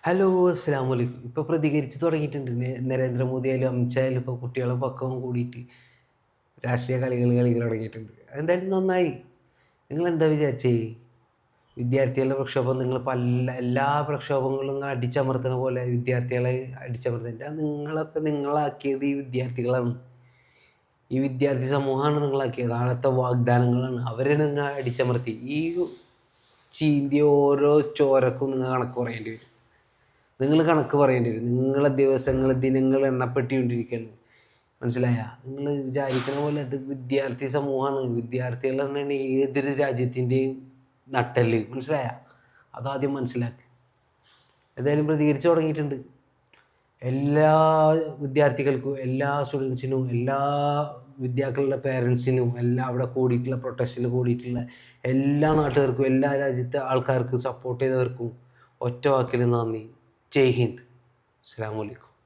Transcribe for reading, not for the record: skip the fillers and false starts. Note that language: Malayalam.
ഹലോ, അസ്സലാമു അലൈക്കും. ഇപ്പോൾ പ്രതികരിച്ച് തുടങ്ങിയിട്ടുണ്ട്. നരേന്ദ്രമോദി ആയാലും അമിത്ഷാ ആയാലും ഇപ്പോൾ കുട്ടികളെ പക്കം കൂടിയിട്ട് രാഷ്ട്രീയ കളികൾ തുടങ്ങിയിട്ടുണ്ട്. എന്തായാലും നന്നായി. നിങ്ങളെന്താ വിചാരിച്ചേ? വിദ്യാർത്ഥികളുടെ പ്രക്ഷോഭം നിങ്ങൾ എല്ലാ പ്രക്ഷോഭങ്ങളും നിങ്ങൾ അടിച്ചമർത്തുന്ന പോലെ വിദ്യാർത്ഥികളെ അടിച്ചമർത്തുന്നില്ല. നിങ്ങളൊക്കെ നിങ്ങളാക്കിയത് ഈ വിദ്യാർത്ഥികളാണ്. ഈ വിദ്യാർത്ഥി സമൂഹമാണ് നിങ്ങളാക്കിയത്. നാളത്തെ വാഗ്ദാനങ്ങളാണ്. അവരെ നിങ്ങൾ അടിച്ചമർത്തി. ഈ ചീന്തിയ ഓരോ ചോരക്കും നിങ്ങൾ കണക്ക് പറയേണ്ടി വരും. നിങ്ങൾ കണക്ക് പറയേണ്ടി വരും. നിങ്ങളെ ദിവസങ്ങൾ, ദിനങ്ങൾ എണ്ണപ്പെട്ടുകൊണ്ടിരിക്കുകയാണ്. മനസ്സിലായ? നിങ്ങൾ വിചാരിക്കുന്ന പോലെ അത് വിദ്യാർത്ഥി സമൂഹമാണ്. വിദ്യാർത്ഥികൾ തന്നെയാണ് ഏതൊരു രാജ്യത്തിൻ്റെയും നട്ടെല്ല്. മനസ്സിലായ? അതാദ്യം മനസ്സിലാക്കുക. ഏതായാലും പ്രതികരിച്ച് തുടങ്ങിയിട്ടുണ്ട്. എല്ലാ വിദ്യാർത്ഥികൾക്കും, എല്ലാ സ്റ്റുഡൻസിനും, എല്ലാ വിദ്യാർത്ഥികളുടെ പേരൻസിനും, എല്ലാ അവിടെ കൂടിയിട്ടുള്ള പ്രൊട്ടസ്റ്റിൽ കൂടിയിട്ടുള്ള എല്ലാ നാട്ടുകാർക്കും, എല്ലാ രാജ്യത്തെ ആൾക്കാർക്കും, സപ്പോർട്ട് ചെയ്തവർക്കും ഒറ്റ വാക്കിൽ നന്ദി. ജയ് ഹിന്ദ്. അസ്സലാമു അലൈക്കും.